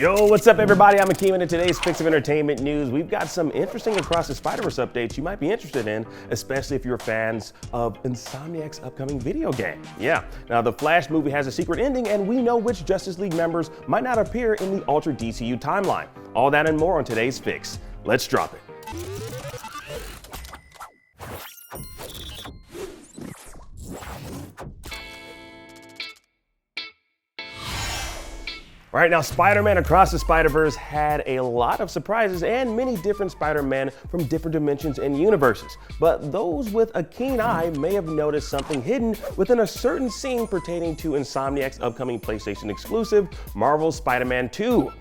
Yo, what's up everybody? I'm Akeem, and in today's Picks of Entertainment news, we've got some interesting Across the Spiderverse updates you might be interested in, especially if you're fans of Insomniac's upcoming video game. Yeah, now the Flash movie has a secret ending, and we know which Justice League members might not appear in the Ultra DCU timeline. All that and more on today's Fix. Let's drop it. All right, now Spider-Man Across the Spiderverse had a lot of surprises and many different Spider-Man from different dimensions and universes. But those with a keen eye may have noticed something hidden within a certain scene pertaining to Insomniac's upcoming PlayStation exclusive, Marvel's Spider-Man 2.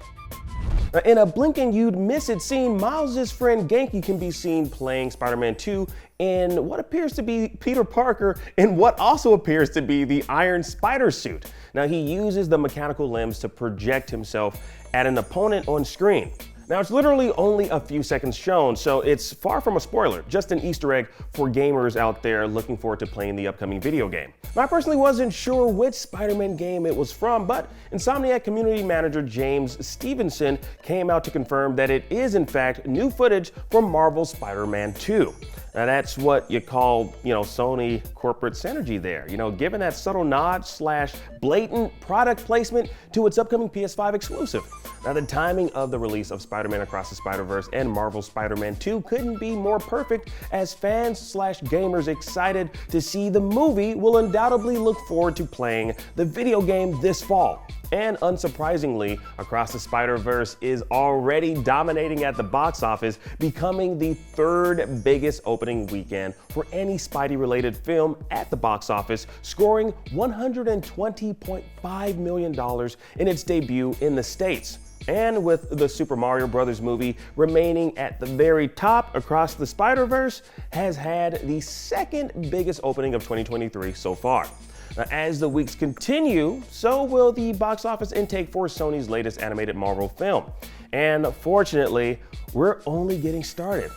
In a blink and you'd miss it scene, Miles' friend Genki can be seen playing Spider-Man 2 in what appears to be Peter Parker in what also appears to be the Iron Spider suit. Now he uses the mechanical limbs to project himself at an opponent on screen. Now it's literally only a few seconds shown, so it's far from a spoiler, just an Easter egg for gamers out there looking forward to playing the upcoming video game. Now, I personally wasn't sure which Spider-Man game it was from, but Insomniac community manager James Stevenson came out to confirm that it is in fact new footage from Marvel's Spider-Man 2. Now that's what you call, Sony corporate synergy there. Given that subtle nod / blatant product placement to its upcoming PS5 exclusive. Now the timing of the release of Spider-Man Across the Spiderverse and Marvel's Spider-Man 2 couldn't be more perfect, as fans / gamers excited to see the movie will undoubtedly look forward to playing the video game this fall. And unsurprisingly, Across the Spiderverse is already dominating at the box office, becoming the third biggest opening weekend for any Spidey-related film at the box office, scoring $120.5 million in its debut in the States. And with the Super Mario Bros. Movie remaining at the very top, Across the Spiderverse has had the second biggest opening of 2023 so far. Now, as the weeks continue, so will the box office intake for Sony's latest animated Marvel film. And fortunately, we're only getting started.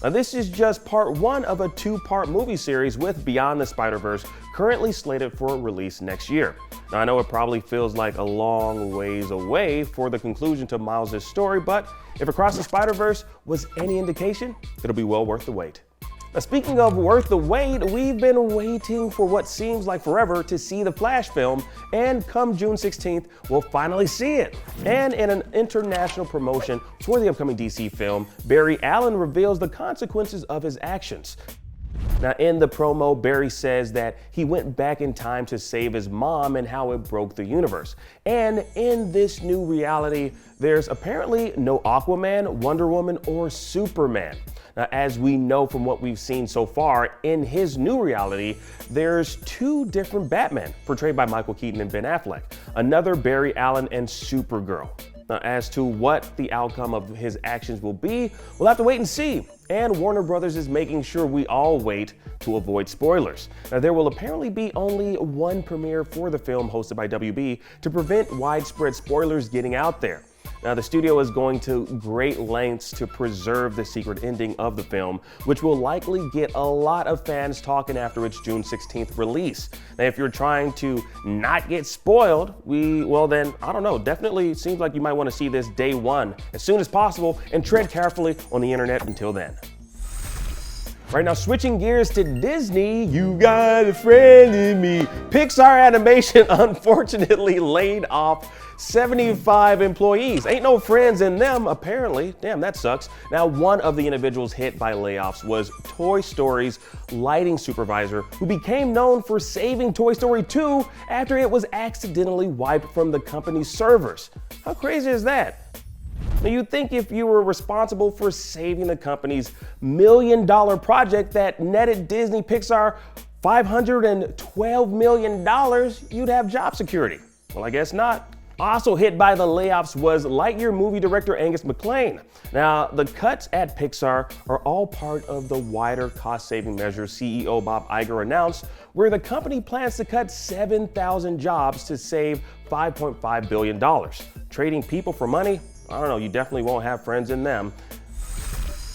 Now, this is just part one of a two-part movie series with Beyond the Spider-Verse currently slated for release next year. Now, I know it probably feels like a long ways away for the conclusion to Miles' story, but if Across the Spider-Verse was any indication, it'll be well worth the wait. Now, speaking of worth the wait, we've been waiting for what seems like forever to see the Flash film, and come June 16th, we'll finally see it. And in an international promotion for the upcoming DC film, Barry Allen reveals the consequences of his actions. Now, in the promo, Barry says that he went back in time to save his mom and how it broke the universe. And in this new reality, there's apparently no Aquaman, Wonder Woman, or Superman. Now, as we know from what we've seen so far, in his new reality, there's two different Batmen, portrayed by Michael Keaton and Ben Affleck, another Barry Allen and Supergirl. Now, as to what the outcome of his actions will be, we'll have to wait and see. And Warner Brothers is making sure we all wait to avoid spoilers. Now, there will apparently be only one premiere for the film hosted by WB to prevent widespread spoilers getting out there. Now, the studio is going to great lengths to preserve the secret ending of the film, which will likely get a lot of fans talking after its June 16th release. Now, if you're trying to not get spoiled, definitely seems like you might want to see this day one as soon as possible and tread carefully on the internet until then. Right now, switching gears to Disney, you got a friend in me. Pixar Animation unfortunately laid off 75 employees. Ain't no friends in them, apparently. Damn, that sucks. Now, one of the individuals hit by layoffs was Toy Story's lighting supervisor, who became known for saving Toy Story 2 after it was accidentally wiped from the company's servers. How crazy is that? Now, you'd think if you were responsible for saving the company's $1 million project that netted Disney Pixar $512 million, you'd have job security. Well, I guess not. Also hit by the layoffs was Lightyear movie director Angus MacLane. Now, the cuts at Pixar are all part of the wider cost-saving measures CEO Bob Iger announced, where the company plans to cut 7,000 jobs to save $5.5 billion. Trading people for money? I don't know, you definitely won't have friends in them.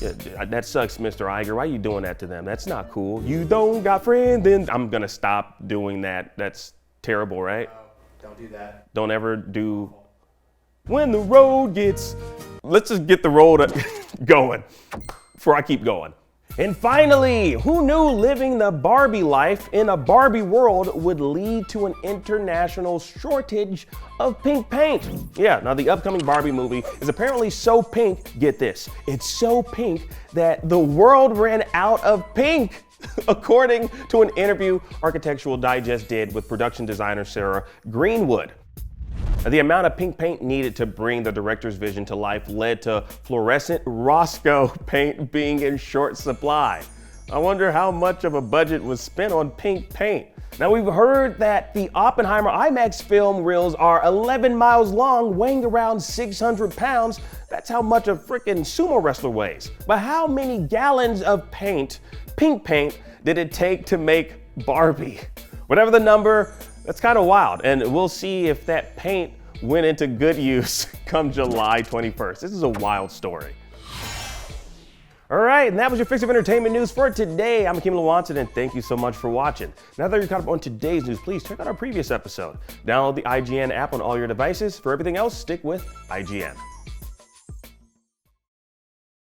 Yeah, that sucks, Mr. Iger. Why are you doing that to them? That's not cool. You don't got friends, then I'm gonna stop doing that. That's terrible, right? Don't do that. Don't ever do When the road gets, let's just get the road going before I keep going. And finally, who knew living the Barbie life in a Barbie world would lead to an international shortage of pink paint? Yeah, now the upcoming Barbie movie is apparently so pink, get this, it's so pink that the world ran out of pink, according to an interview Architectural Digest did with production designer Sarah Greenwood. The amount of pink paint needed to bring the director's vision to life led to fluorescent Roscoe paint being in short supply. I wonder how much of a budget was spent on pink paint. Now, we've heard that the Oppenheimer IMAX film reels are 11 miles long, weighing around 600 pounds. That's how much a freaking sumo wrestler weighs. But how many gallons of paint, pink paint, did it take to make Barbie? Whatever the number, that's kind of wild, and we'll see if that paint went into good use come July 21st. This is a wild story. All right, and that was your fix of entertainment news for today. I'm Akeem Lawanson, and thank you so much for watching. Now that you're caught up on today's news, please check out our previous episode. Download the IGN app on all your devices. For everything else, stick with IGN.